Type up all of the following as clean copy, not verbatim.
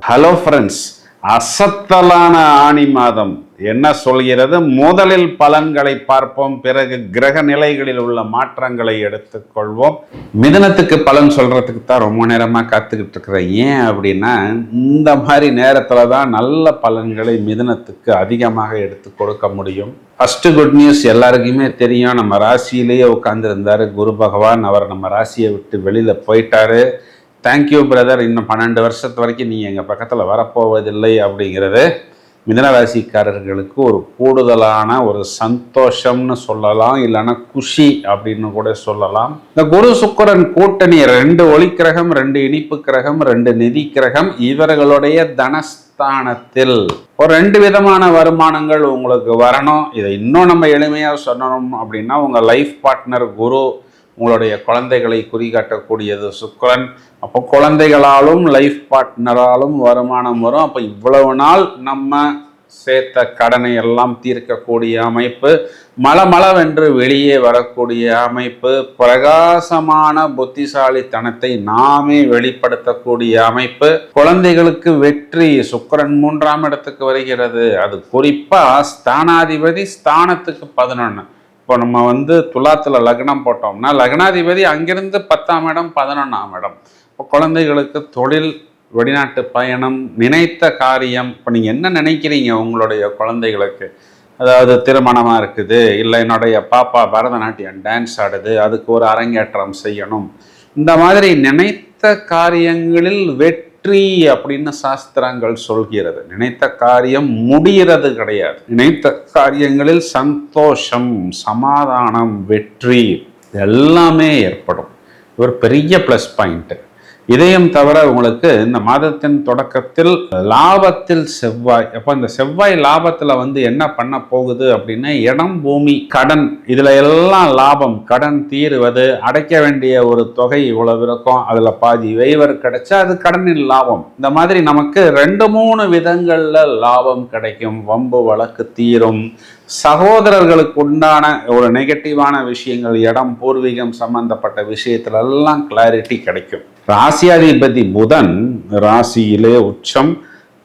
Hello friends, அசத்தலான ஆணி மாதம் என்ன சொல்கிறது? முதலில் பலன்களை பார்ப்போம், பிறகு கிரக நிலைகளில் உள்ள மாற்றங்களை எடுத்துக்கொள்வோம். மிதுனத்துக்கு பலன் சொல்றதுக்கு தான் ரொம்ப நேரமா காத்துக்கிட்டு இருக்கிறேன். ஏன் அப்படின்னா, இந்த மாதிரி நேரத்துல தான் நல்ல பலன்களை மிதுனத்துக்கு அதிகமாக எடுத்து கொடுக்க முடியும். ஃபர்ஸ்ட் குட் நியூஸ் எல்லாருக்குமே தெரியும். நம்ம ராசியிலேயே உட்கார்ந்துருந்தாரு குரு பகவான். அவர் நம்ம ராசியை விட்டு வெளியில போயிட்டாரு. தேங்க்யூ பிரதர், இன்னும் 12 வருஷத்து வரைக்கும் நீங்கள் எங்கள் பக்கத்தில் வரப்போவதில்லை அப்படிங்கிறது மிதுனராசிக்காரர்களுக்கு ஒரு கூடுதலான ஒரு சந்தோஷம்னு சொல்லலாம், இல்லைன்னா குஷி அப்படின்னு கூட சொல்லலாம். இந்த குரு சுக்கிரன் கூட்டணி 2 ஒளி கிரகம், 2 இனிப்பு கிரகம், 2 நிதி கிரகம், இவர்களுடைய தனஸ்தானத்தில் ஒரு 2 விதமான வருமானங்கள் உங்களுக்கு வரணும். இதை இன்னும் நம்ம எளிமையாக சொல்லணும் அப்படின்னா, உங்கள் லைஃப் பார்ட்னர் குரு, உங்களுடைய குழந்தைகளை குறிகாட்டக்கூடியது சுக்கிரன். அப்போ குழந்தைகளாலும் லைஃப் பார்ட்னராலும் வருமானம் வரும். அப்போ இவ்வளவு நாள் நம்ம சேர்த்த கடனை எல்லாம் தீர்க்கக்கூடிய அமைப்பு, மளமளவென்று வெளியே வரக்கூடிய அமைப்பு, பிரகாசமான புத்திசாலித்தனத்தை நாமே வெளிப்படுத்தக்கூடிய அமைப்பு, குழந்தைகளுக்கு வெற்றி. சுக்கிரன் 3ஆம் இடத்துக்கு வருகிறது. அது குறிப்பா ஸ்தானாதிபதி ஸ்தானத்துக்கு 11. இப்போ நம்ம துலாத்துல லக்னம் போட்டோம்னா லக்னாதிபதி அங்கிருந்து 10ஆம் இடம் 11ஆம் இடம். இப்போ குழந்தைகளுக்கு தொழில், வெளிநாட்டு பயணம், நினைத்த காரியம். இப்போ நீங்கள் என்ன நினைக்கிறீங்க உங்களுடைய குழந்தைகளுக்கு? அதாவது திருமணமாக இருக்குது, இல்லை என்னுடைய பாப்பா பரதநாட்டியம் டான்ஸ் ஆடுது, அதுக்கு ஒரு அரங்கேற்றம் செய்யணும். இந்த மாதிரி நினைத்த காரியங்களில் வெற்றி அப்படின்னு சாஸ்திரங்கள் சொல்கிறது. நினைத்த காரியம் முடிகிறது கிடையாது. நினைத்த காரியங்களில் சந்தோஷம், சமாதானம், வெற்றி எல்லாமே ஏற்படும். ஒரு பெரிய ப்ளஸ் பாயிண்ட். இதையும் தவிர உங்களுக்கு இந்த மாதத்தின் தொடக்கத்தில் லாபத்தில் செவ்வாய். அப்போ இந்த செவ்வாய் லாபத்தில் என்ன பண்ண போகுது அப்படின்னா, இடம், பூமி, கடன், இதுல எல்லாம் லாபம். கடன் தீருவது, அடைக்க வேண்டிய ஒரு தொகை இவ்வளவு இருக்கும், அதுல பாதி வெய்வர் கிடைச்சா அது கடனில் லாபம். இந்த மாதிரி நமக்கு 2-3 விதங்கள்ல லாபம் கிடைக்கும். வம்பு வழக்கு தீரும். சகோதரர்களுக்கு உண்டான ஒரு நெகட்டிவான விஷயங்கள், இடம், பூர்வீகம் சம்பந்தப்பட்ட விஷயத்துல எல்லாம் கிளாரிட்டி கிடைக்கும். ராசியாதிபதி புதன் ராசியிலே உச்சம்,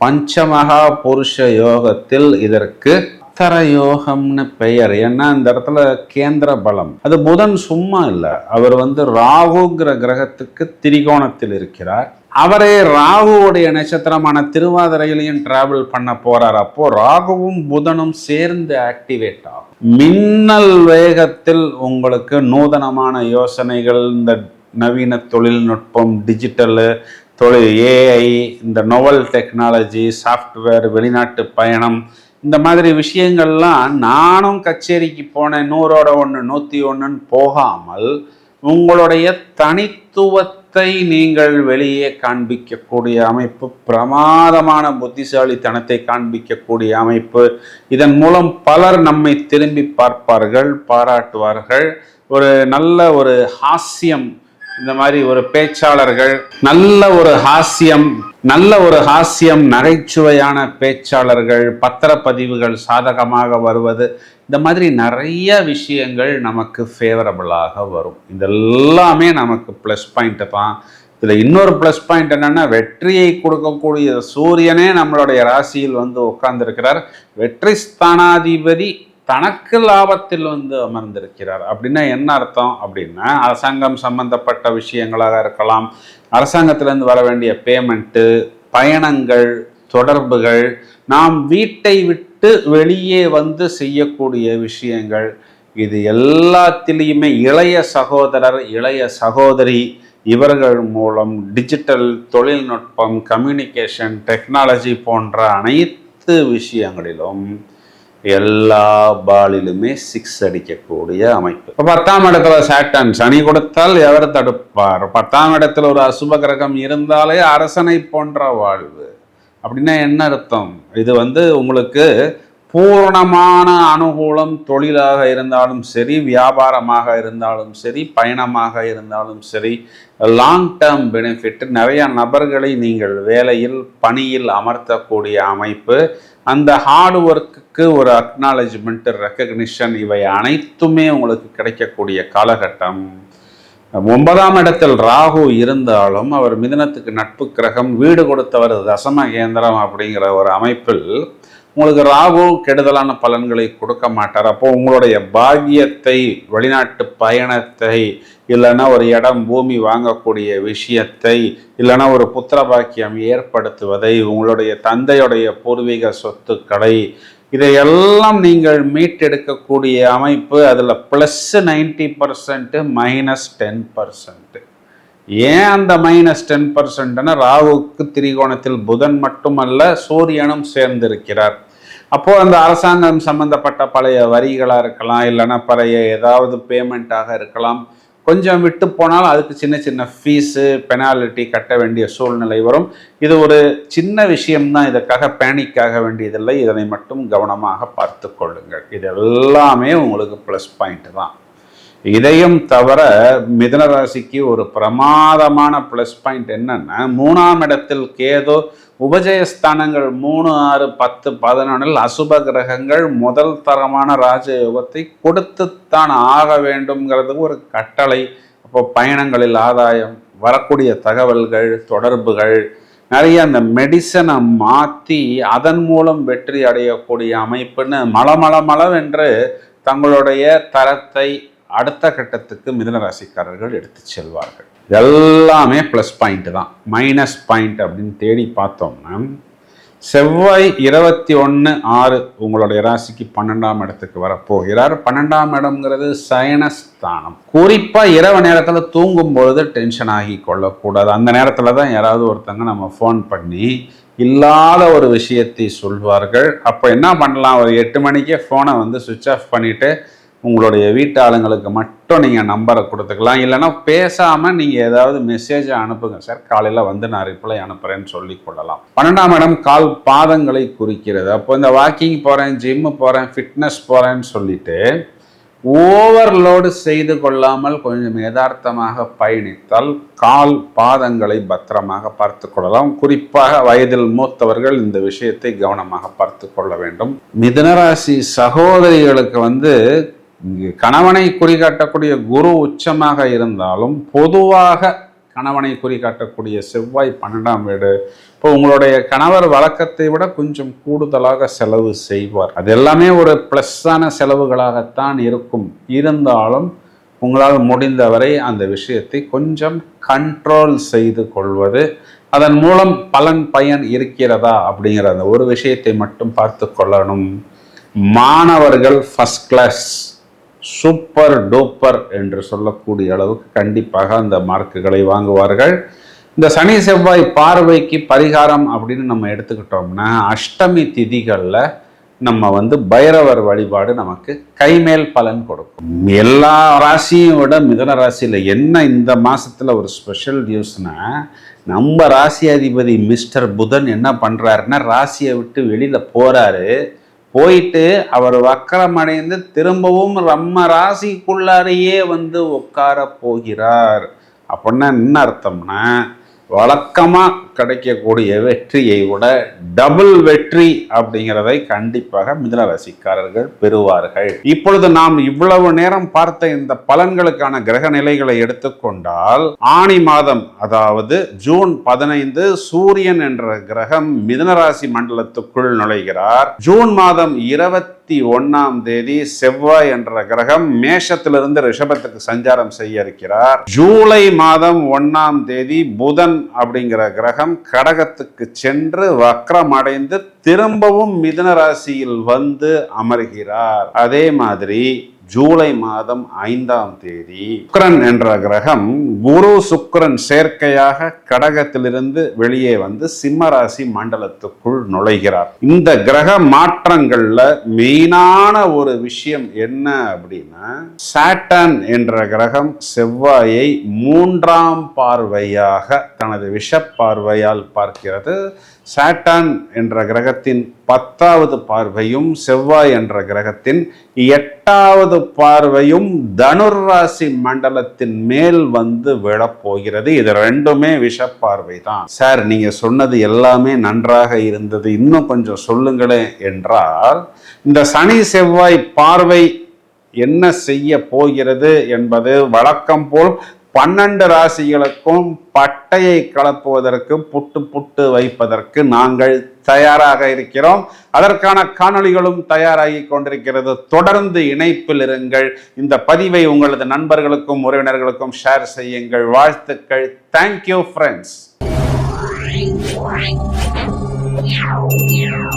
பஞ்சமகா புருஷ யோகத்தில். இதற்கு அத்தர யோகம்னு பெயர். ஏன்னா இந்த இடத்துல கேந்திர பலம். அது புதன் சும்மா இல்லை, அவர் ராகுங்கிற கிரகத்துக்கு திரிகோணத்தில் இருக்கிறார். அவரே ராகுவுடைய நட்சத்திரமான திருவாதிரையிலையும் டிராவல் பண்ண போறார். அப்போ ராகுவும் புதனும் சேர்ந்து ஆக்டிவேட் ஆகும். மின்னல் வேகத்தில் உங்களுக்கு நூதனமான யோசனைகள், இந்த நவீன தொழில்நுட்பம், டிஜிட்டலு தொழில், ஏஐ, இந்த நோவல் டெக்னாலஜி, சாஃப்ட்வேர், வெளிநாட்டு பயணம், இந்த மாதிரி விஷயங்கள்லாம் நானும் கச்சேரிக்கு போனேன் 100ஓட 1 101ன்னு போகாமல் உங்களுடைய தனித்துவத்தை நீங்கள் வெளியே காண்பிக்கக்கூடிய அமைப்பு, பிரமாதமான புத்திசாலித்தனத்தை காண்பிக்கக்கூடிய அமைப்பு. இதன் மூலம் பலர் நம்மை திரும்பி பார்ப்பார்கள், பாராட்டுவார்கள். ஒரு நல்ல ஒரு ஹாஸ்யம், இந்த மாதிரி ஒரு பேச்சாளர்கள், நல்ல ஒரு ஹாஸ்யம், நகைச்சுவையான பேச்சாளர்கள், பத்திரப்பதிவுகள் சாதகமாக வருவது, இந்த மாதிரி நிறைய விஷயங்கள் நமக்கு ஃபேவரபிளாக வரும். இதெல்லாமே நமக்கு ப்ளஸ் பாயிண்ட் தான். இதில் இன்னொரு ப்ளஸ் பாயிண்ட் என்னன்னா, வெற்றியை கொடுக்கக்கூடிய சூரியனே நம்மளுடைய ராசியில் உட்கார்ந்துருக்கிறார். வெற்றி ஸ்தானாதிபதி தனக்கு லாபத்தில் அமர்ந்திருக்கிறார். அப்படின்னா என்ன அர்த்தம் அப்படின்னா, அரசாங்கம் சம்பந்தப்பட்ட விஷயங்களாக இருக்கலாம், அரசாங்கத்திலிருந்து வர வேண்டிய பேமெண்ட்டு, பயணங்கள், தொடர்புகள், நாம் வீட்டை விட்டு வெளியே செய்யக்கூடிய விஷயங்கள், இது எல்லாத்திலையுமே இளைய சகோதரர், இளைய சகோதரி, இவர்கள் மூலம் டிஜிட்டல் தொழில்நுட்பம், கம்யூனிகேஷன், டெக்னாலஜி போன்ற அனைத்து விஷயங்களிலும் எல்லா பாலிலுமே 6 அடிக்கக்கூடிய அமைப்பு. 10ஆம் இடத்துல சாட்டன் சனி கொடுத்தால் எவர் தடுப்பார்? 10ஆம் இடத்துல ஒரு அசுப கிரகம் இருந்தாலே அரசனை போன்ற வாழ்வு. அப்படின்னா என்ன அர்த்தம்? இது உங்களுக்கு பூர்ணமான அனுகூலம். தொழிலாக இருந்தாலும் சரி, வியாபாரமாக இருந்தாலும் சரி, பயணமாக இருந்தாலும் சரி, லாங் டேர்ம் பெனிஃபிட். நிறைய நபர்களை நீங்கள் வேலையில், பணியில் அமர்த்தக்கூடிய அமைப்பு. அந்த ஹார்ட் ஒர்க்குக்கு ஒரு அக்னாலஜ்மெண்ட், ரெக்கக்னிஷன், இவை அனைத்துமே உங்களுக்கு கிடைக்கக்கூடிய காலகட்டம். 9ஆம் இடத்தில் ராகு இருந்தாலும் அவர் மிதுனத்துக்கு நட்பு கிரகம், வீடு கொடுத்தவர் தசம கேந்திரம் அப்படிங்கிற ஒரு அமைப்பில் உங்களுக்கு ராகு கெடுதலான பலன்களை கொடுக்க மாட்டார். அப்போ உங்களுடைய பாக்கியத்தை, வெளிநாட்டு பயணத்தை, இல்லைன்னா ஒரு இடம் பூமி வாங்கக்கூடிய விஷயத்தை, இல்லைன்னா ஒரு புத்திர பாக்கியம் ஏற்படுத்துவதை, உங்களுடைய தந்தையுடைய பூர்வீக சொத்துக்களை, இதையெல்லாம் நீங்கள் மீட்டெடுக்கக்கூடிய அமைப்பு. அதில் +90%, -10%. ஏன் அந்த -10%னா ராகுவுக்கு திரிகோணத்தில் புதன் மட்டுமல்ல சூரியனும் சேர்ந்திருக்கிறார். அப்போ அந்த அரசாங்கம் சம்பந்தப்பட்ட பழைய வரிகளாக இருக்கலாம், இல்லைன்னா பழைய ஏதாவது பேமெண்ட்டாக இருக்கலாம், கொஞ்சம் விட்டு போனால் அதுக்கு சின்ன சின்ன ஃபீஸு, பெனால்ட்டி கட்ட வேண்டிய சூழ்நிலை வரும். இது ஒரு சின்ன விஷயம்தான், இதற்காக பேனிக்காக வேண்டியதில்லை. இதனை மட்டும் கவனமாக பார்த்து கொள்ளுங்கள். இது எல்லாமே உங்களுக்கு ப்ளஸ் பாயிண்ட் தான். இதையும் தவிர மிதுன ராசிக்கு ஒரு பிரமாதமான ப்ளஸ் பாயிண்ட் என்னன்னா, 3ஆம் இடத்தில் கேது, உபஜயஸ்தானங்கள் 3, 6, 10, 11 அசுப கிரகங்கள் முதல் தரமான ராஜயோகத்தை கொடுத்துத்தான் ஆக வேண்டும்ங்கிறதுக்கு ஒரு கட்டளை. அப்போ பயணங்களில் ஆதாயம், வரக்கூடிய தகவல்கள், தொடர்புகள், நிறைய அந்த மெடிசனை மாற்றி அதன் மூலம் வெற்றி அடையக்கூடிய அமைப்புன்னு மளமளவென்று தங்களுடைய தரத்தை அடுத்த கட்டத்துக்கு மிதுன ராசிக்காரர்கள் எடுத்து செல்வார்கள். எல்லாமே ப்ளஸ் பாயிண்ட் தான். மைனஸ் பாயிண்ட் அப்படின்னு தேடி பார்த்தோம்னா, செவ்வாய் 21/6 உங்களுடைய ராசிக்கு 12ஆம் இடத்துக்கு வரப்போகிறார். 12ஆம் இடம்ங்கிறது சயனஸ்தானம். குறிப்பாக இரவு நேரத்தில் தூங்கும் பொழுது டென்ஷன் ஆகி கொள்ளக்கூடாது. அந்த நேரத்தில் தான் யாராவது ஒருத்தங்க நம்ம ஃபோன் பண்ணி இல்லாத ஒரு விஷயத்தை சொல்வார்கள். அப்போ என்ன பண்ணலாம், ஒரு 8 மணிக்கே ஃபோனை சுவிட்ச் ஆஃப் பண்ணிவிட்டு உங்களுடைய வீட்டு ஆளுங்களுக்கு மட்டும் நீங்கள் நம்பரை கொடுத்துக்கலாம். இல்லைன்னா பேசாமல் நீங்கள் ஏதாவது மெசேஜை அனுப்புங்க, சார் காலையில் நான் ரிப்ளை அனுப்புகிறேன்னு சொல்லி கொள்ளலாம். 12ஆம் இடம் கால் பாதங்களை குறிக்கிறது. அப்போ இந்த வாக்கிங் போகிறேன், ஜிம்மு போகிறேன், ஃபிட்னஸ் போகிறேன்னு சொல்லிட்டு ஓவர்லோடு செய்து கொள்ளாமல் கொஞ்சம் யதார்த்தமாக பயணித்தால் கால் பாதங்களை பத்திரமாக பார்த்து கொள்ளலாம். குறிப்பாக வயதில் மூத்தவர்கள் இந்த விஷயத்தை கவனமாக பார்த்து கொள்ள வேண்டும். மிதுனராசி சகோதரிகளுக்கு இங்கு கணவனை குறிகாட்டக்கூடிய குரு உச்சமாக இருந்தாலும் பொதுவாக கணவனை குறிகாட்டக்கூடிய செவ்வாய் 12ஆம் வீடு. இப்போ உங்களுடைய கணவர் வழக்கத்தை விட கொஞ்சம் கூடுதலாக செலவு செய்வார். அது எல்லாமே ஒரு ப்ளஸ்ஸான செலவுகளாகத்தான் இருக்கும். இருந்தாலும் உங்களால் முடிந்தவரை அந்த விஷயத்தை கொஞ்சம் கண்ட்ரோல் செய்து கொள்வது, அதன் மூலம் பயன் இருக்கிறதா அப்படிங்கிற அந்த ஒரு விஷயத்தை மட்டும் பார்த்து கொள்ளணும். மாணவர்கள் ஃபர்ஸ்ட் கிளாஸ், சூப்பர் டூப்பர் என்று சொல்லக்கூடிய அளவுக்கு கண்டிப்பாக அந்த மார்க்குகளை வாங்குவார்கள். இந்த சனி செவ்வாய் பார்வைக்கு பரிகாரம் அப்படின்னு நம்ம எடுத்துக்கிட்டோம்னா, அஷ்டமி திதிகளில் நம்ம பைரவர் வழிபாடு நமக்கு கைமேல் பலன் கொடுக்கும். எல்லா ராசியும் விட மிதுன ராசியில் என்ன இந்த மாசத்துல ஒரு ஸ்பெஷல் நியூஸ்னா, நம்ம ராசி அதிபதி மிஸ்டர் புதன் என்ன பண்றாருன்னா, ராசியை விட்டு வெளியில போறாரு. போயிட்டு அவர் வக்கரமடைந்து திரும்பவும் நம்ம ராசிக்குள்ளாரையே உட்கார போகிறார். அப்படின்னா என்ன அர்த்தம்னா, வழக்கமாக கிடைக்கக்கூடிய வெற்றியை விட டபுள் வெற்றி அப்படிங்கிறதை கண்டிப்பாக மிதுன ராசிக்காரர்கள் பெறுவார்கள். இப்பொழுது நாம் இவ்வளவு நேரம் பார்த்த இந்த பலன்களுக்கான கிரக நிலைகளை எடுத்துக்கொண்டால், ஆனி மாதம் அதாவது ஜூன் 15 சூரியன் என்ற கிரகம் மிதுன ராசி மண்டலத்துக்குள் நுழைகிறார். ஜூன் மாதம் 21ஆம் தேதி செவ்வாய் என்ற கிரகம் மேஷத்திலிருந்து ரிஷபத்துக்கு சஞ்சாரம் செய்ய இருக்கிறார். ஜூலை மாதம் 1ஆம் தேதி புதன் அப்படிங்கிற கிரகம் கடகத்துக்கு சென்று வக்ரம் அடைந்து திரும்பவும் மிதுன ராசியில் அமர்கிறார். அதே மாதிரி ஜூலை மாதம் 5ஆம் தேதி சுக்கிரன் என்ற கிரகம் குரு சுக்கிரன் சேர்க்கையாக கடகத்திலிருந்து வெளியே சிம்ம ராசி மண்டலத்துக்குள் நுழைகிறார். இந்த கிரக மாற்றங்கள்ல மெயினான ஒரு விஷயம் என்ன அப்படின்னா, சாட்டர்ன் என்ற கிரகம் செவ்வாயை 3ஆம் பார்வையாக தனது விஷ பார்வையால் பார்க்கிறது. சாட்டர்ன் என்ற கிரகத்தின் 10வது பார்வையும் செவ்வாய் என்ற கிரகத்தின் 8வது பார்வையும் தனுர் ராசி மண்டலத்தின் மேல் விழப்போகிறது. இது ரெண்டுமே விஷ பார்வை தான். சார், நீங்க சொன்னது எல்லாமே நன்றாக இருந்தது, இன்னும் கொஞ்சம் சொல்லுங்களேன் என்றால், இந்த சனி செவ்வாய் பார்வை என்ன செய்ய போகிறது என்பது வழக்கம் போல் 12 ராசிகளுக்கும் பட்டையை கலப்புவதற்கு புட்டு வைப்பதற்கு நாங்கள் தயாராக இருக்கிறோம். அதற்கான காணொளிகளும் தயாராகி கொண்டிருக்கிறது. தொடர்ந்து இணைப்பில் இருங்கள். இந்த பதிவை உங்களது நண்பர்களுக்கும் உறவினர்களுக்கும் ஷேர் செய்யுங்கள். வாழ்த்துக்கள். Thank you friends.